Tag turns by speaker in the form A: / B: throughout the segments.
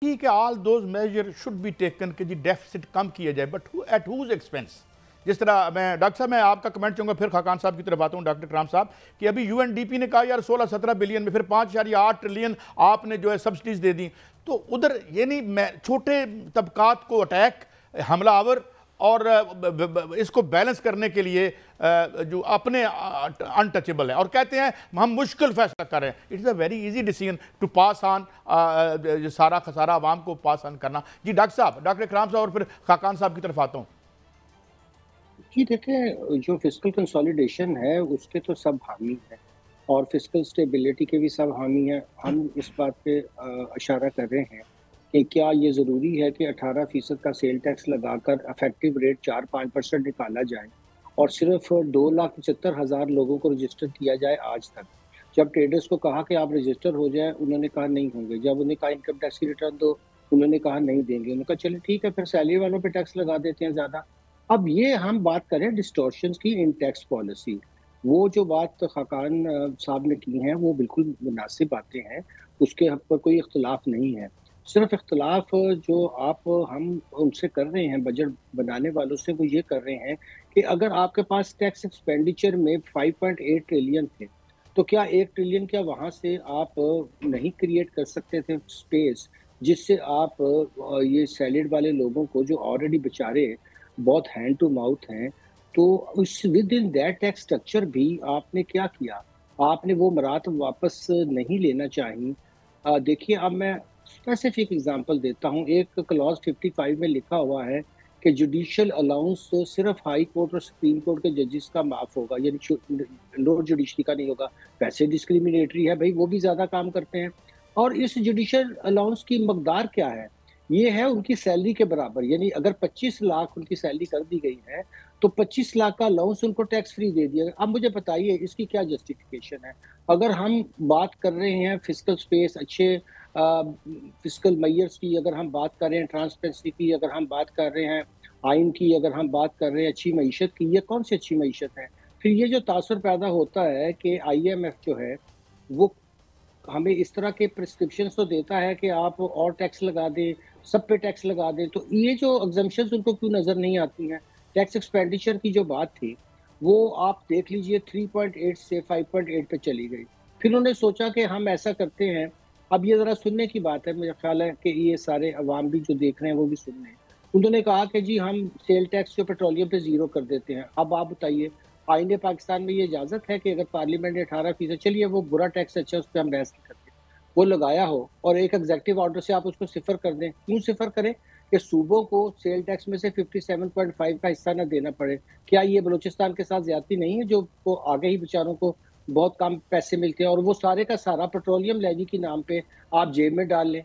A: ठीक है, all those measure should be taken कि जी डेफिसिट कम किया जाए, बट एट हुज एक्सपेंस। जिस तरह मैं डॉक्टर साहब मैं आपका कमेंट चाहूँगा, फिर खाकान साहब की तरफ आता हूँ। डॉक्टर इकराम साहब कि अभी यूएनडीपी ने कहा यार 16-17 बिलियन में फिर 5.8 ट्रिलियन आपने जो है सब्सिडीज दे दी, तो उधर यानी मैं छोटे तबकात को अटैक हमलावर और इसको बैलेंस करने के लिए जो अपने अनटचेबल है और कहते हैं हम मुश्किल फैसला कर रहे हैं। It's a very easy decision to pass on सारा खसारा आवाम को पास ऑन करना। जी डॉक्टर साहब, डॉक्टर इकराम साहब और फिर खाकान साहब की तरफ आता हूँ।
B: जी देखिए, जो फिस्कल कंसोलिडेशन है उसके तो सब हामी हैं और फिस्कल स्टेबिलिटी के भी सब हामी हैं। हम इस बात पे इशारा कर रहे हैं कि क्या ये ज़रूरी है कि 18% का सेल टैक्स लगाकर इफेक्टिव रेट 4-5% निकाला जाए और सिर्फ 2,75,000 लोगों को रजिस्टर किया जाए आज तक। जब ट्रेडर्स को कहा कि आप रजिस्टर हो जाए, उन्होंने कहा नहीं होंगे। जब उन्हें कहा इनकम टैक्स की रिटर्न दो, उन्होंने कहा नहीं देंगे। उन्होंने कहा चलिए ठीक है, फिर सैलरी वालों पे टैक्स लगा देते हैं ज़्यादा। अब ये हम बात करें डिस्टॉर्शंस की इन टैक्स पॉलिसी। वो जो बात खाकान साहब ने की है वो बिल्कुल मुनासिब बातें हैं, उसके हक पर कोई इख्तलाफ नहीं है। सिर्फ इख्तलाफ जो हम उनसे कर रहे हैं, बजट बनाने वालों से, वो ये कर रहे हैं कि अगर आपके पास टैक्स एक्सपेंडिचर में 5.8 ट्रिलियन थे, तो क्या 1 ट्रिलियन क्या वहाँ से आप नहीं क्रिएट कर सकते थे स्पेस, जिससे आप ये सैलरी वाले लोगों को जो ऑलरेडी बेचारे बहुत हैंड टू माउथ हैं, तो उस with in that tax structure भी आपने क्या किया? आपने वो मरात वापस नहीं लेना चाहिए। देखिए, अब मैं स्पेसिफिक एग्ज़ाम्पल देता हूँ। एक क्लॉज़ 55 में लिखा हुआ है कि जुडिशियल अलाउंस तो सिर्फ़ हाई कोर्ट और सुप्रीम कोर्ट के जजेस का माफ़ होगा, यानी लोअर जुडिशरी का नहीं होगा। वैसे डिस्क्रिमिनेटरी है भई, वो भी ज़्यादा काम करते हैं। और इस जुडिशियल अलाउंस की मकदार क्या है? ये है उनकी सैलरी के बराबर, यानी अगर 25 लाख उनकी सैलरी कर दी गई है, तो 25 लाख का अलाउंस उनको टैक्स फ्री दे दिया। अब मुझे बताइए इसकी क्या जस्टिफिकेशन है? अगर हम बात कर रहे हैं फिस्कल स्पेस, अच्छे फिस्कल मेयर्स की, अगर हम बात कर रहे हैं ट्रांसपेरेंसी की, अगर हम बात कर रहे हैं आइन की, अगर हम बात कर रहे हैं अच्छी मईशत की, ये कौन सी अच्छी मईशत है? फिर ये जो तासुर पैदा होता है कि आईएमएफ जो है, वो हमें इस तरह के प्रिस्क्रिप्शंस तो देता है कि आप और टैक्स लगा दें, सब पे टैक्स लगा दें, तो ये जो एग्जम्पशंस उनको क्यों नज़र नहीं आती हैं? टैक्स एक्सपेंडिचर की जो बात थी, वो आप देख लीजिए 3.8 से 5.8 पे चली गई। फिर उन्होंने सोचा कि हम ऐसा करते हैं, अब ये ज़रा सुनने की बात है, मुझे ख्याल है कि ये सारे अवाम भी जो देख रहे हैं वो भी सुन रहे हैं। उन्होंने कहा कि जी हम सेल टैक्स जो पेट्रोलियम पे ज़ीरो कर देते हैं। अब आप बताइए, आईने पाकिस्तान में ये इजाज़त है कि अगर पार्लियामेंट ने 18% चलिए वो बुरा टैक्स अच्छा, उस पे हम बहस नहीं करते, वो लगाया हो और एक एग्जीक्यूटिव ऑर्डर से आप उसको सिफर कर दें। क्यों सिफर करें? कि सूबों को सेल टैक्स में से 57.5 का हिस्सा ना देना पड़े। क्या ये बलूचिस्तान के साथ ज्यादती नहीं है, जो को आगे ही बेचारों को बहुत कम पैसे मिलते हैं और वो सारे का सारा पेट्रोलियम लेवी के नाम पे आप जेब में डाल लें?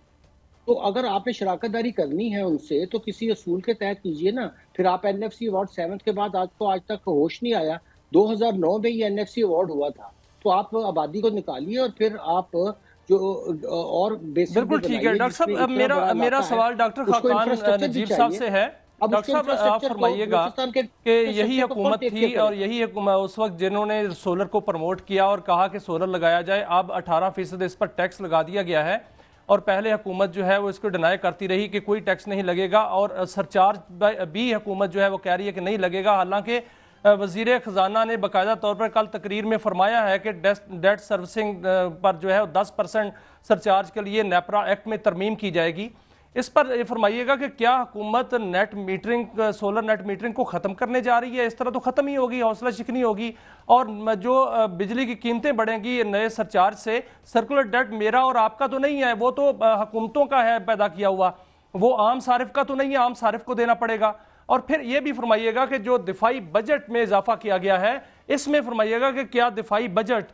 B: तो अगर आपने शराकतदारी करनी है उनसे, तो किसी असूल के तहत कीजिए ना। फिर आप एनएफसी अवार्ड 7th के बाद आज तक होश नहीं आया। 2009 में ये एनएफसी अवार्ड हुआ था। तो आप आबादी को निकालिए और फिर आप जो और बेसिक भी
C: बिल्कुल ठीक है
B: बनाइए,
C: डॉक्टर
B: जिसमें
C: साहब।
B: इतना
C: मेरा
B: बड़ा
C: मेरा
B: इलाका है,
C: सवाल डॉक्टर
B: उसको
C: खाकान
B: इंफ्रास्ट्रक्चर भी
C: नजीब साहब
B: चाहिए।
C: से है।
B: अब
C: डॉक्टर
B: उसके
C: साहब आप
B: इंफ्रास्ट्रक्चर को
C: फरमाइएगा
B: बलूचिस्तान के
C: कि यही
B: इंफ्रास्ट्रक्चर को कौन
C: हुकूमत
B: टेक
C: थी
B: केयर
C: और
B: करेगा?
C: यही उस वक्त जिन्होंने सोलर को प्रमोट किया और कहा कि सोलर लगाया जाए, अब 18% इस पर टैक्स लगा दिया गया है और पहले हुकूमत जो है वो इसको डिनाई करती रही कि कोई टैक्स नहीं लगेगा और सरचार्ज भी हुकूमत जो है वो कह रही है कि नहीं लगेगा। हालांकि वजीर खजाना ने बाकायदा तौर पर कल तकरीर में फरमाया है कि डेट सर्विसिंग पर जो है 10% सरचार्ज के लिए नेपरा एक्ट में तरमीम की जाएगी। इस पर फरमाइएगा कि क्या हुकूमत net metering, solar net metering को ख़त्म करने जा रही है? इस तरह तो ख़त्म ही होगी, हौसला शिकनी होगी और जो बिजली की कीमतें बढ़ेंगी नए सरचार्ज से। सर्कुलर डेट मेरा और आपका तो नहीं है, वो तो हुकूमतों का है पैदा किया हुआ, वो आम सारिफ का तो नहीं है, आम सारिफ को देना पड़ेगा। और फिर यह भी फरमाइएगा कि जो दिफाई बजट में इजाफा किया गया है, इसमें फरमाइएगा कि क्या दिफाई बजट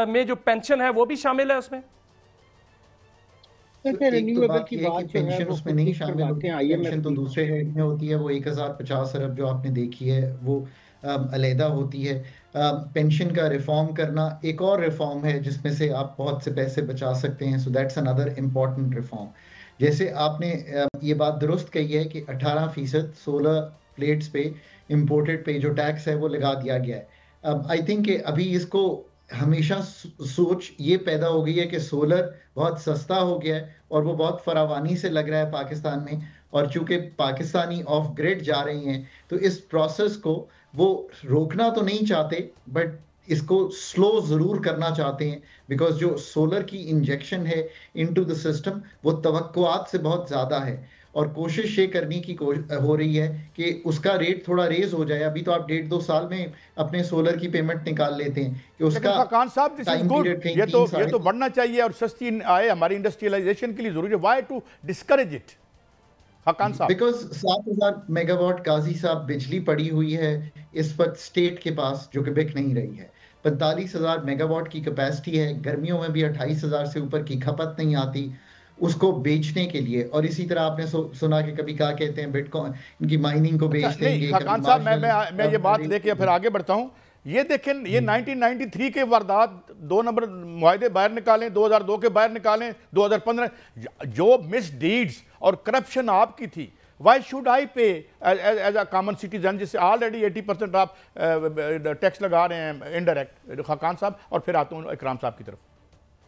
C: में जो पेंशन है वो भी शामिल है उसमें?
B: देखिए,
D: एक तो
B: रिन्यूएबल
D: बात
B: की
D: यह है
B: बात
D: कि
B: जो है
D: पेंशन
B: वो
D: उसमें
B: खुद
D: नहीं
B: ही
D: शामिल
B: करवाते
D: होती।
B: हैं आईएमएफ
D: पेंशन तो
B: भी।
D: दूसरे हेड में होती है, वो 1050 अरब जो आपने देखी है वो अलहदा होती है। पेंशन का रिफॉर्म करना एक और रिफॉर्म है जिसमें से आप बहुत से पैसे बचा सकते हैं। So that's another important reform. जैसे आपने ये बात दुरुस्त कही है कि 18% सोलर प्लेट्स पे इम्पोर्टेड पे जो टैक्स है वो लगा दिया गया है। अब आई थिंक अभी इसको हमेशा सोच ये पैदा हो गई है कि सोलर बहुत सस्ता हो गया है और वो बहुत फरावानी से लग रहा है पाकिस्तान में, और चूंकि पाकिस्तानी ऑफ ग्रिड जा रही हैं तो इस प्रोसेस को वो रोकना तो नहीं चाहते, बट इसको स्लो जरूर करना चाहते हैं, बिकॉज जो सोलर की इंजेक्शन है इनटू द सिस्टम वो तवक्कुआत से बहुत ज्यादा है, और कोशिश ये करने की हो रही है कि उसका रेट थोड़ा रेज हो जाए। अभी तो आप 1.5-2 साल में अपने सोलर की पेमेंट निकाल लेते हैं कि
A: लेकिन
D: उसका
A: खान साहब this is
D: time
A: good,
D: period कहीं
A: ये
D: 3
A: तो बढ़ना चाहिए और सस्ती आए, हमारी इंडस्ट्रियलाइजेशन के लिए जरूरी है। Why to discourage it Khan sahab?
D: Because 7,000 megawatt काजी साहब बिजली पड़ी हुई है इस वक्त स्टेट के पास जो कि बिक नहीं रही है। 45,000 मेगावाट की कैपेसिटी है, गर्मियों में भी 28,000 से ऊपर की खपत नहीं आती उसको बेचने के लिए। और इसी तरह आपने सुना कि कभी क्या कहते हैं बिटकॉइन इनकी माइनिंग को बेच देंगे।
A: खान साहब मैं ये बात लेके फिर आगे बढ़ता हूं। ये देखें, ये 1993 के वारदात 2 नंबर मुआहदे बाहर निकालें, 2002 के बाहर निकालें, 2015 जो मिसडीड्स और करप्शन आपकी थी, वाई शुड आई पे एज अ कॉमन सिटीजन, जिससे ऑलरेडी 80% आप टैक्स लगा रहे हैं इनडायरेक्ट। खान साहब, और फिर आता हूँ इकराम साहब की तरफ।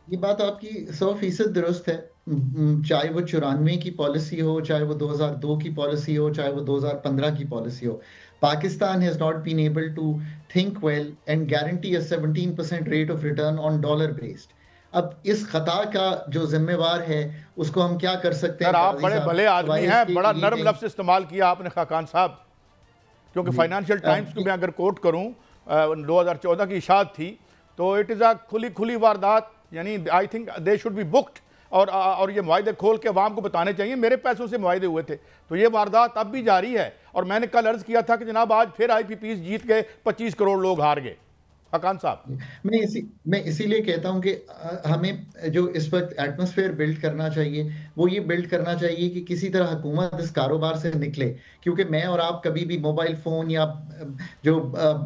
D: ये बात आपकी 100% दुरुस्त है। चाहे वो 94 की पॉलिसी हो, चाहे वो 2002 की पॉलिसी हो, चाहे वो 2015 की पॉलिसी हो, Pakistan has not been able to think well and guarantee a 17% rate of return on dollar based. अब इस खता का जो जिम्मेवार है उसको हम क्या कर सकते हैं?
A: आप बड़े भले आदमी हैं, बड़ा नरम लफ्ज इस्तेमाल किया आपने खान साहब, क्योंकि फाइनेंशियल टाइम्स को मैं अगर कोट करूं 2014 की इशात थी, तो इट इज़ अ खुली वारदात, यानी I think they should be booked. और ये मुआहदे खोल के अवाम को बताने चाहिए, मेरे पैसों से मुआहदे हुए थे। तो ये वारदात अब भी जारी है, और मैंने कल अर्ज किया था कि जनाब आज फिर IPPs जीत गए, 25 करोड़ लोग हार गए। खान साहब,
D: मैं इसीलिए कहता हूं कि हमें जो इस वक्त एटमॉस्फेयर बिल्ड करना चाहिए वो ये बिल्ड करना चाहिए कि किसी तरह हुकूमत इस कारोबार से निकले, क्योंकि मैं और आप कभी भी मोबाइल फोन या जो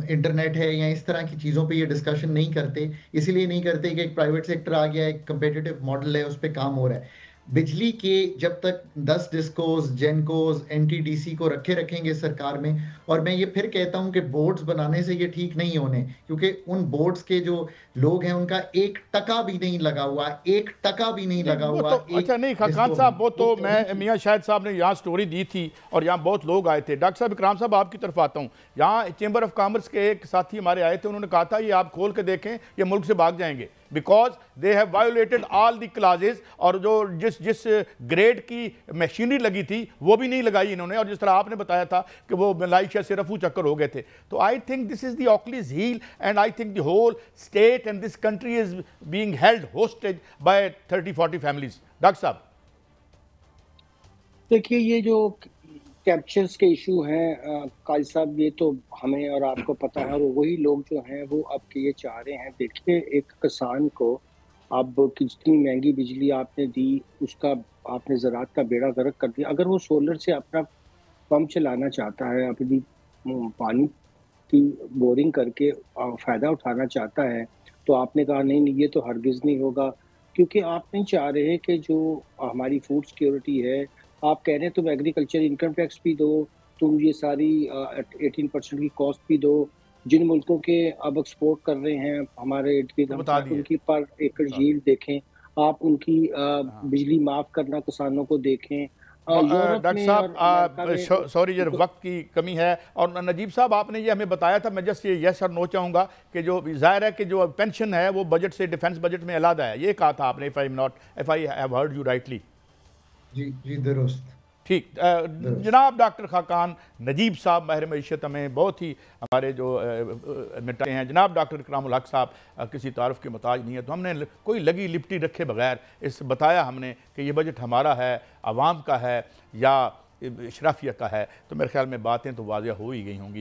D: इंटरनेट है या इस तरह की चीजों पे ये डिस्कशन नहीं करते। इसीलिए नहीं करते कि एक प्राइवेट सेक्टर आ गया, एक कंपेटिटिव मॉडल है, उस पर काम हो रहा है। बिजली के जब तक 10 डिस्कोस, जेनकोस, NTDC को रखेंगे सरकार में, और मैं ये फिर कहता हूं कि बोर्ड्स बनाने से ये ठीक नहीं होने, क्योंकि उन बोर्ड्स के जो लोग हैं उनका 1% भी नहीं लगा हुआ, 1% भी नहीं लगा हुआ।
A: अच्छा नहीं खान साहब, वो तो मैं मियाँ शाहिद साहब ने यहाँ स्टोरी दी थी और यहाँ बहुत लोग आए थे। डॉक्टर साहब, इकराम साहब आपकी तरफ आता हूँ। यहाँ चेंबर ऑफ कॉमर्स के एक साथी हमारे आए थे, उन्होंने कहा था ये आप खोल के देखें, ये मुल्क से भाग जाएंगे, because they have violated all the clauses. और जो जिस ग्रेड की मशीनरी लगी थी वो भी नहीं लगाई इन्होंने, और जिस तरह आपने बताया था कि वो मलाइशिया से रफू चक्कर हो गए थे। तो I think this is the Achilles heel, and I think the whole state and this country is being held hostage by 30-40 families. Doctor साहब,
B: देखिए ये जो कैप्चर्स के इशू हैं काजी साहब, ये तो हमें और आपको पता है, और वही लोग जो हैं वो अब के ये चाह रहे हैं। देखिए एक किसान को अब जितनी महंगी बिजली आपने दी, उसका आपने ज़राअत का बेड़ा गर्क कर दिया। अगर वो सोलर से अपना पंप चलाना चाहता है, अपनी पानी की बोरिंग करके फ़ायदा उठाना चाहता है, तो आपने कहा नहीं नहीं ये तो हरगिज़ नहीं होगा, क्योंकि आप नहीं चाह रहे कि जो हमारी फूड सिक्योरिटी है, आप कह रहे हैं तुम एग्रीकल्चर इनकम टैक्स भी दो, तुम ये सारी 18% की कॉस्ट भी दो। जिन मुल्कों के अब एक्सपोर्ट कर रहे हैं हमारे उनकी पर एकड़ यील्ड देखें, आप उनकी बिजली माफ करना किसानों को देखें।
A: डॉक्टर साहब सॉरी, ये वक्त की कमी है, और नजीब साहब आपने ये हमें बताया था, मैं जस्ट ये यस और नो चाहूँगा कि जो जाहिर है कि जो पेंशन है वो बजट से, डिफेंस बजट में अलग है, ये कहा था आपने, if I have heard you rightly.
D: जी दुरुस्त,
A: ठीक। जनाब डॉक्टर खाकान नजीब साहब माहिर मईशत हमें बहुत ही हमारे जो मिटाए हैं। जनाब डॉक्टर इकरामुल हक साहब किसी तारुफ के मोहताज नहीं है, तो हमने कोई लगी लिपटी रखे बगैर इस बताया हमने कि ये बजट हमारा है, आवाम का है या इशराफिया का है। तो मेरे ख्याल में बातें तो वाज़ेह हो ही गई होंगी।